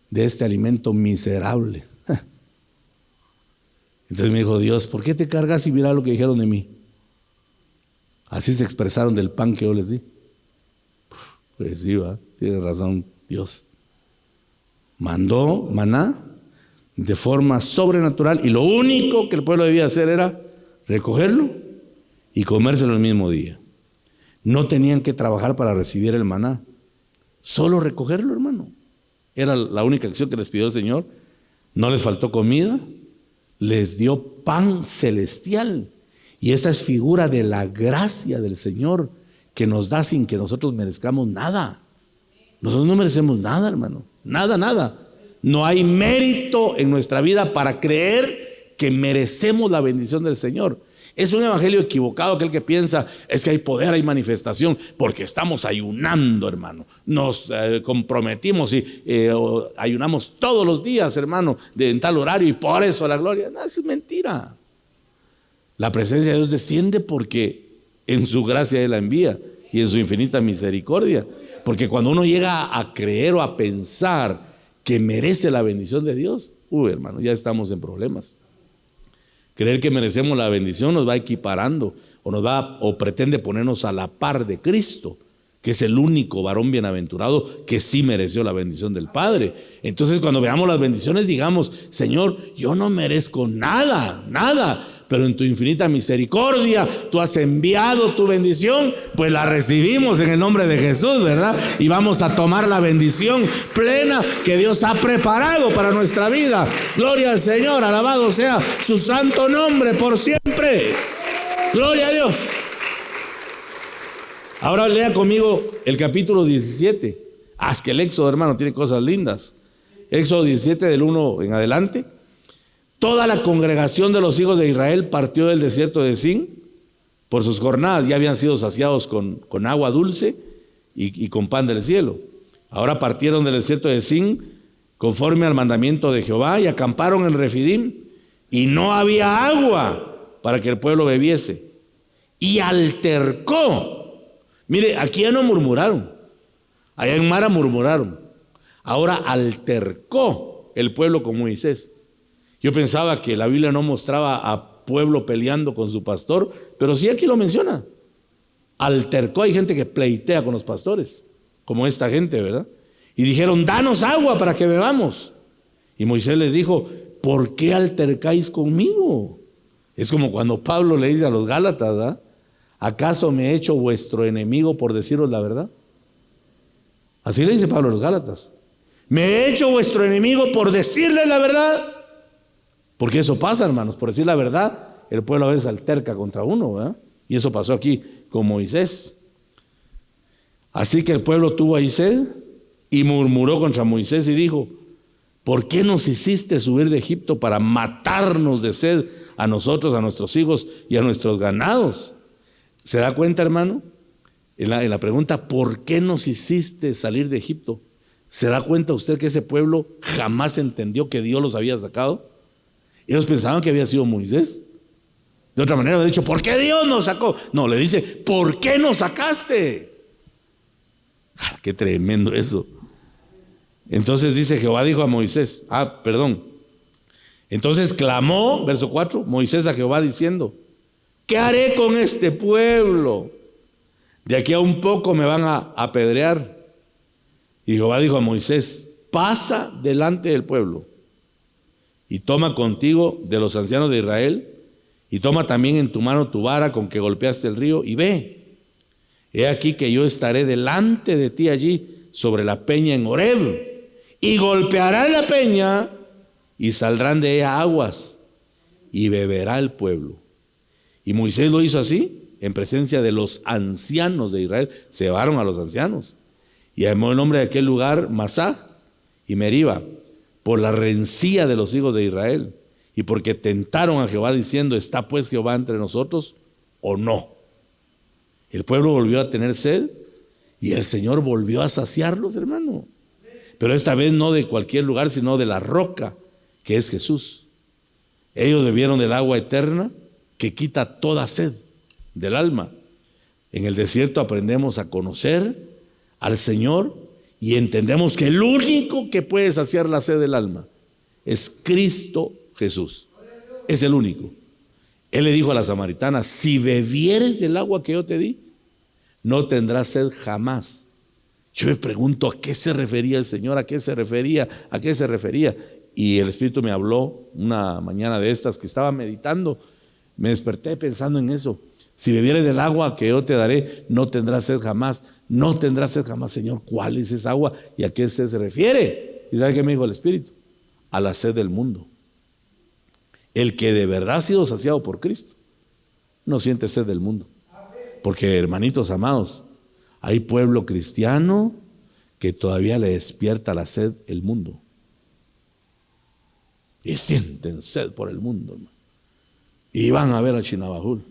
de este alimento miserable. Entonces me dijo Dios, ¿por qué te cargas y mira lo que dijeron de mí? Así se expresaron del pan que yo les di. Pues sí, va, tiene razón Dios. Mandó maná de forma sobrenatural, y lo único que el pueblo debía hacer era recogerlo y comérselo el mismo día. No tenían que trabajar para recibir el maná, solo recogerlo, hermano. Era la única acción que les pidió el Señor. No les faltó comida, les dio pan celestial. Y esta es figura de la gracia del Señor, que nos da sin que nosotros merezcamos nada. Nosotros no merecemos nada, hermano. Nada, nada. No hay mérito en nuestra vida para creer que merecemos la bendición del Señor. Es un evangelio equivocado aquel que piensa, es que hay poder, hay manifestación, porque estamos ayunando, hermano. Nos comprometimos y ayunamos todos los días, hermano, en tal horario, y por eso la gloria. No, eso es mentira. La presencia de Dios desciende porque en su gracia Él la envía, y en su infinita misericordia. Porque cuando uno llega a creer o a pensar que merece la bendición de Dios, hermano, ya estamos en problemas. Creer que merecemos la bendición nos va equiparando o pretende ponernos a la par de Cristo, que es el único varón bienaventurado que sí mereció la bendición del Padre. Entonces, cuando veamos las bendiciones, digamos, Señor, yo no merezco nada, nada, pero en tu infinita misericordia tú has enviado tu bendición, pues la recibimos en el nombre de Jesús, ¿verdad? Y vamos a tomar la bendición plena que Dios ha preparado para nuestra vida. Gloria al Señor, alabado sea su santo nombre por siempre. Gloria a Dios. Ahora lea conmigo el capítulo 17. Es que el Éxodo, hermano, tiene cosas lindas. Éxodo 17 del 1 en adelante. Toda la congregación de los hijos de Israel partió del desierto de Zin por sus jornadas. Ya habían sido saciados con agua dulce y con pan del cielo. Ahora partieron del desierto de Zin conforme al mandamiento de Jehová y acamparon en Refidim, y no había agua para que el pueblo bebiese. Y altercó. Mire, aquí ya no murmuraron. Allá en Mara murmuraron. Ahora altercó el pueblo con Moisés. Yo pensaba que la Biblia no mostraba a pueblo peleando con su pastor, pero sí aquí lo menciona. Altercó, hay gente que pleitea con los pastores, como esta gente, ¿verdad? Y dijeron, danos agua para que bebamos. Y Moisés les dijo, ¿por qué altercáis conmigo? Es como cuando Pablo le dice a los Gálatas, ¿verdad? ¿Acaso me he hecho vuestro enemigo por deciros la verdad? Así le dice Pablo a los Gálatas. Me he hecho vuestro enemigo por decirles la verdad. Porque eso pasa, hermanos, por decir la verdad, el pueblo a veces alterca contra uno, ¿verdad? Y eso pasó aquí con Moisés. Así que el pueblo tuvo ahí sed y murmuró contra Moisés y dijo, ¿por qué nos hiciste subir de Egipto para matarnos de sed a nosotros, a nuestros hijos y a nuestros ganados? ¿Se da cuenta, hermano? En la pregunta, ¿por qué nos hiciste salir de Egipto? ¿Se da cuenta usted que ese pueblo jamás entendió que Dios los había sacado? Ellos pensaban que había sido Moisés. De otra manera, le dicho, ¿por qué Dios nos sacó? No, le dice, ¿por qué nos sacaste? Qué tremendo eso. Entonces dice, Jehová dijo a Moisés, entonces clamó, verso 4, Moisés a Jehová diciendo, ¿qué haré con este pueblo? de aquí a un poco me van a apedrear. Y Jehová dijo a Moisés: pasa delante del pueblo y toma contigo de los ancianos de Israel, y toma también en tu mano tu vara con que golpeaste el río, y ve. He aquí que yo estaré delante de ti allí sobre la peña en Horeb, y golpeará la peña y saldrán de ella aguas, y beberá el pueblo. Y Moisés lo hizo así en presencia de los ancianos de Israel. Se llevaron a los ancianos y llamó el nombre de aquel lugar Masá y Meriba, por la rencilla de los hijos de Israel, y porque tentaron a Jehová diciendo: ¿está pues Jehová entre nosotros o no? El pueblo volvió a tener sed y el Señor volvió a saciarlos, hermano. Pero esta vez no de cualquier lugar, sino de la roca, que es Jesús. Ellos bebieron del agua eterna que quita toda sed del alma. En el desierto aprendemos a conocer al Señor y entendemos que el único que puede saciar la sed del alma es Cristo Jesús. Es el único. Él le dijo a la samaritana: si bebieres del agua que yo te di, no tendrás sed jamás. Yo me pregunto, ¿a qué se refería el Señor? ¿A qué se refería? ¿A qué se refería? Y el Espíritu me habló una mañana de estas que estaba meditando. Me desperté pensando en eso. Si bebieres del agua que yo te daré, no tendrás sed jamás. No tendrás sed jamás. Señor, ¿cuál es esa agua y a qué se refiere? ¿Y sabe qué me dijo el Espíritu? A la sed del mundo. El que de verdad ha sido saciado por Cristo no siente sed del mundo. Porque, hermanitos amados, hay pueblo cristiano que todavía le despierta la sed el mundo. Y sienten sed por el mundo, hermano. Y van a ver al Chinabajul.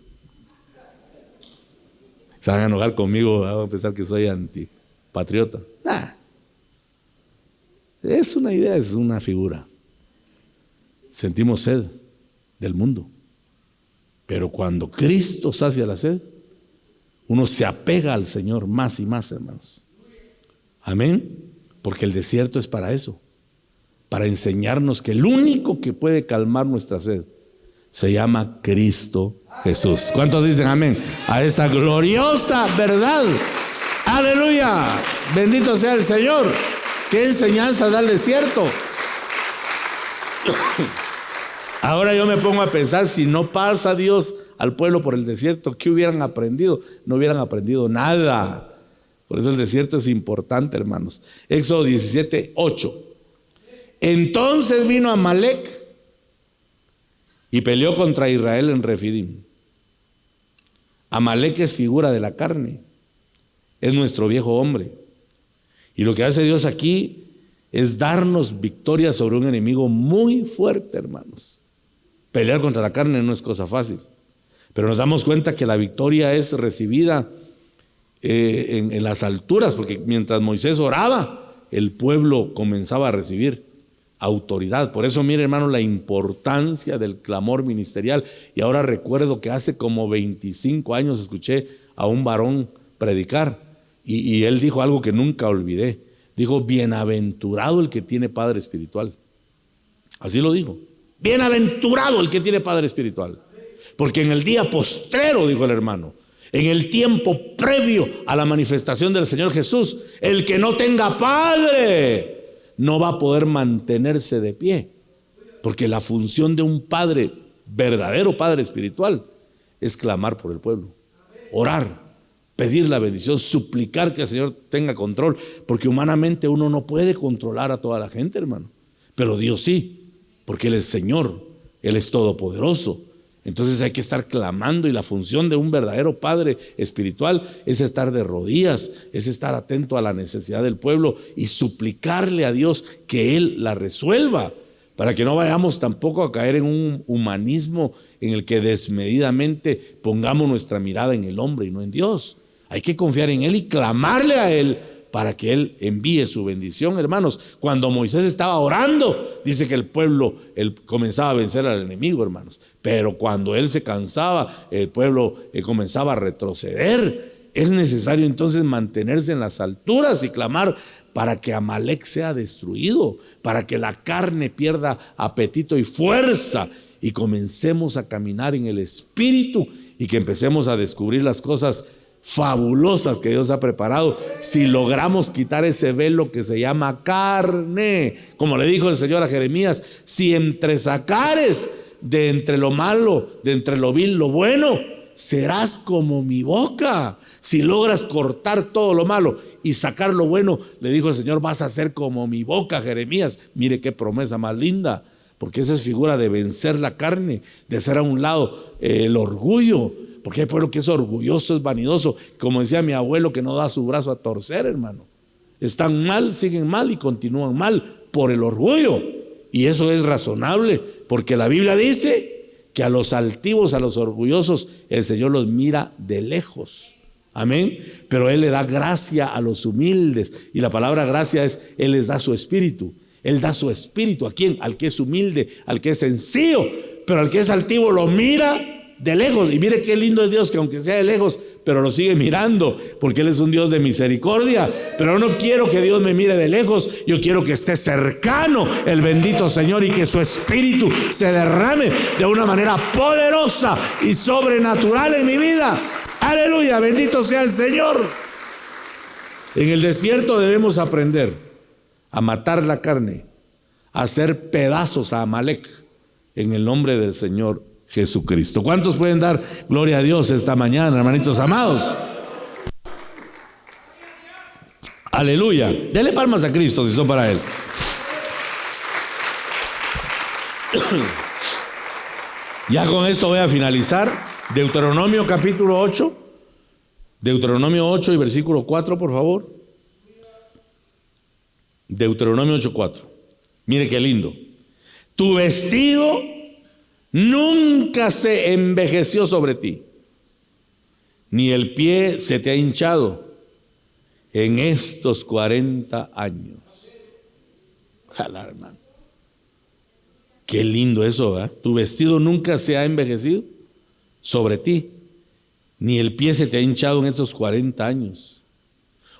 Se van a enojar conmigo, van a pensar que soy antipatriota. Nah. Es una idea, es una figura. Sentimos sed del mundo. Pero cuando Cristo sacia la sed, uno se apega al Señor más y más, hermanos. Amén. Porque el desierto es para eso. Para enseñarnos que el único que puede calmar nuestra sed se llama Cristo Jesús. ¿Cuántos dicen amén a esa gloriosa verdad? Aleluya, bendito sea el Señor. Qué enseñanza da el desierto. Ahora yo me pongo a pensar, si no pasa Dios al pueblo por el desierto, ¿qué hubieran aprendido? No hubieran aprendido nada. Por eso el desierto es importante, hermanos. Éxodo 17:8. Entonces vino Amalec y peleó contra Israel en Refidim. Amalec es figura de la carne, es nuestro viejo hombre. Y lo que hace Dios aquí es darnos victoria sobre un enemigo muy fuerte, hermanos. Pelear contra la carne no es cosa fácil, pero nos damos cuenta que la victoria es recibida en las alturas, porque mientras Moisés oraba, el pueblo comenzaba a recibir autoridad. Por eso, mire, hermano, la importancia del clamor ministerial. Y ahora recuerdo que hace como 25 años escuché a un varón predicar y él dijo algo que nunca olvidé. Dijo: bienaventurado el que tiene padre espiritual. Así lo dijo: bienaventurado el que tiene padre espiritual. Porque en el día postrero, dijo el hermano, en el tiempo previo a la manifestación del Señor Jesús, el que no tenga padre no va a poder mantenerse de pie, porque la función de un padre, verdadero padre espiritual, es clamar por el pueblo, orar, pedir la bendición, suplicar que el Señor tenga control, porque humanamente uno no puede controlar a toda la gente, hermano, pero Dios sí, porque Él es Señor, Él es todopoderoso. Entonces hay que estar clamando, y la función de un verdadero padre espiritual es estar de rodillas, es estar atento a la necesidad del pueblo y suplicarle a Dios que Él la resuelva, para que no vayamos tampoco a caer en un humanismo en el que desmedidamente pongamos nuestra mirada en el hombre y no en Dios. Hay que confiar en Él y clamarle a Él para que Él envíe su bendición, hermanos. Cuando Moisés estaba orando, dice que el pueblo comenzaba a vencer al enemigo, hermanos. Pero cuando él se cansaba, el pueblo comenzaba a retroceder. Es necesario entonces mantenerse en las alturas y clamar para que Amalec sea destruido, para que la carne pierda apetito y fuerza, y comencemos a caminar en el Espíritu, y que empecemos a descubrir las cosas fabulosas que Dios ha preparado si logramos quitar ese velo que se llama carne. Como le dijo el Señor a Jeremías: si entresacares de entre lo malo, de entre lo vil, lo bueno, serás como mi boca. Si logras cortar todo lo malo y sacar lo bueno, le dijo el Señor, vas a ser como mi boca, Jeremías. Mire qué promesa más linda, porque esa es figura de vencer la carne, de hacer a un lado el orgullo, porque hay pueblo que es orgulloso, es vanidoso, como decía mi abuelo, que no da su brazo a torcer, hermano. Están mal, siguen mal y continúan mal por el orgullo, y eso es razonable, porque la Biblia dice que a los altivos, a los orgullosos, el Señor los mira de lejos. Amén. Pero Él le da gracia a los humildes, y la palabra gracia es, Él les da su espíritu. Él da su espíritu. ¿A quién? Al que es humilde, al que es sencillo. Pero al que es altivo lo mira de lejos. Y mire qué lindo es Dios, que aunque sea de lejos, pero lo sigue mirando, porque Él es un Dios de misericordia. Pero no quiero que Dios me mire de lejos, yo quiero que esté cercano el bendito Señor, y que su espíritu se derrame de una manera poderosa y sobrenatural en mi vida. Aleluya, bendito sea el Señor. En el desierto debemos aprender a matar la carne, a hacer pedazos a Amalek, en el nombre del Señor Jesucristo. ¿Cuántos pueden dar gloria a Dios esta mañana, hermanitos amados? Aleluya. Dele palmas a Cristo si son para Él. Ya con esto voy a finalizar. Deuteronomio capítulo 8. Deuteronomio 8 y versículo 4, por favor. Deuteronomio 8:4. Mire qué lindo. Tu vestido nunca se envejeció sobre ti, ni el pie se te ha hinchado en estos 40 años. Ojalá, hermano. Qué lindo eso, ¿verdad? Tu vestido nunca se ha envejecido sobre ti, ni el pie se te ha hinchado en estos 40 años.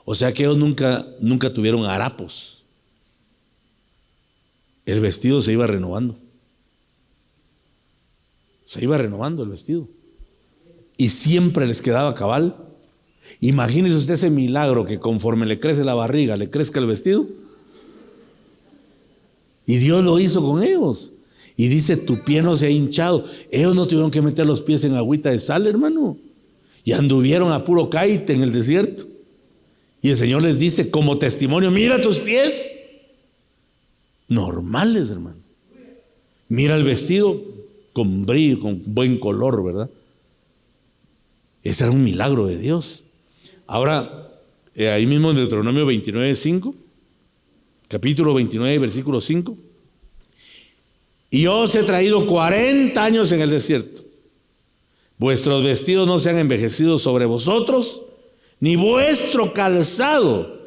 O sea que ellos nunca tuvieron harapos. El vestido se iba renovando. Se iba renovando el vestido. Y siempre les quedaba cabal. Imagínese usted ese milagro, que conforme le crece la barriga, le crezca el vestido. Y Dios lo hizo con ellos. Y dice, tu pie no se ha hinchado. Ellos no tuvieron que meter los pies en agüita de sal, hermano. Y anduvieron a puro caite en el desierto. Y el Señor les dice como testimonio, mira tus pies. Normales, hermano. Mira el vestido con brillo, con buen color, ¿verdad? Ese era un milagro de Dios. Ahora, ahí mismo en Deuteronomio 29:5, capítulo 29, versículo 5. Y yo os he traído 40 años en el desierto. Vuestros vestidos no se han envejecido sobre vosotros, ni vuestro calzado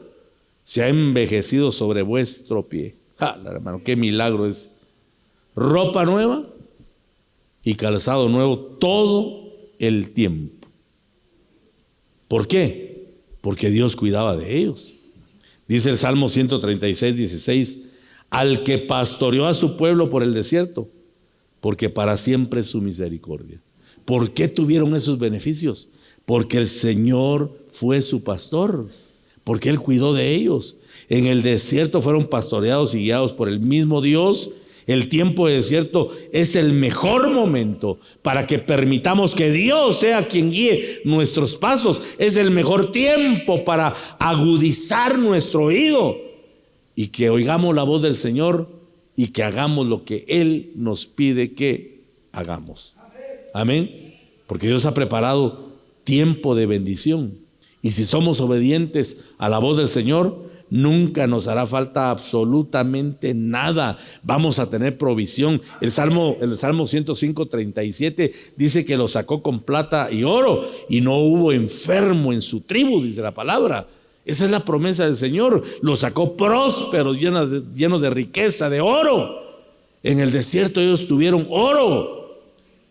se ha envejecido sobre vuestro pie. Hermano, qué milagro es. Ropa nueva y calzado nuevo todo el tiempo. ¿Por qué? Porque Dios cuidaba de ellos. Dice el Salmo 136:16, al que pastoreó a su pueblo por el desierto, porque para siempre es su misericordia. ¿Por qué tuvieron esos beneficios? Porque el Señor fue su pastor, porque Él cuidó de ellos. En el desierto fueron pastoreados y guiados por el mismo Dios. El tiempo de desierto es el mejor momento para que permitamos que Dios sea quien guíe nuestros pasos. Es el mejor tiempo para agudizar nuestro oído y que oigamos la voz del Señor y que hagamos lo que Él nos pide que hagamos. Amén. Porque Dios ha preparado tiempo de bendición. Y si somos obedientes a la voz del Señor, nunca nos hará falta absolutamente nada. Vamos a tener provisión. El Salmo 105:37 dice que lo sacó con plata y oro y no hubo enfermo en su tribu, dice la palabra. Esa es la promesa del Señor. Lo sacó prósperos, llenos de riqueza, de oro. En el desierto ellos tuvieron oro.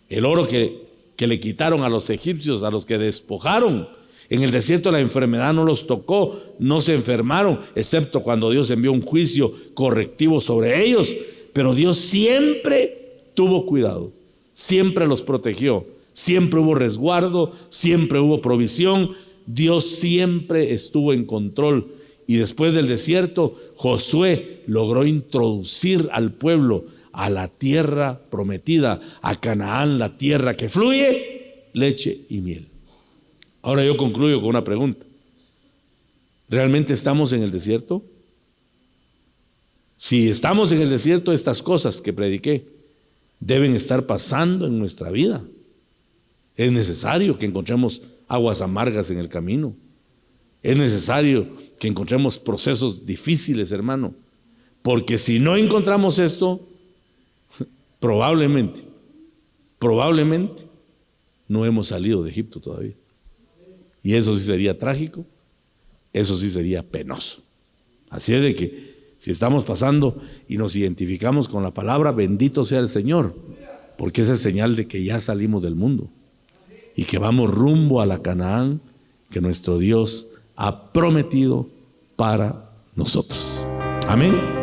El oro que le quitaron a los egipcios, a los que despojaron. En el desierto la enfermedad no los tocó, no se enfermaron, excepto cuando Dios envió un juicio correctivo sobre ellos. Pero Dios siempre tuvo cuidado, siempre los protegió, siempre hubo resguardo, siempre hubo provisión, Dios siempre estuvo en control. Y después del desierto, Josué logró introducir al pueblo a la tierra prometida, a Canaán, la tierra que fluye leche y miel. Ahora yo concluyo con una pregunta. ¿Realmente estamos en el desierto? Si estamos en el desierto, estas cosas que prediqué deben estar pasando en nuestra vida. Es necesario que encontremos aguas amargas en el camino. Es necesario que encontremos procesos difíciles, hermano. Porque si no encontramos esto, probablemente no hemos salido de Egipto todavía. Y eso sí sería trágico, eso sí sería penoso. Así es de que si estamos pasando y nos identificamos con la palabra, bendito sea el Señor, porque esa es señal de que ya salimos del mundo y que vamos rumbo a la Canaán que nuestro Dios ha prometido para nosotros. Amén.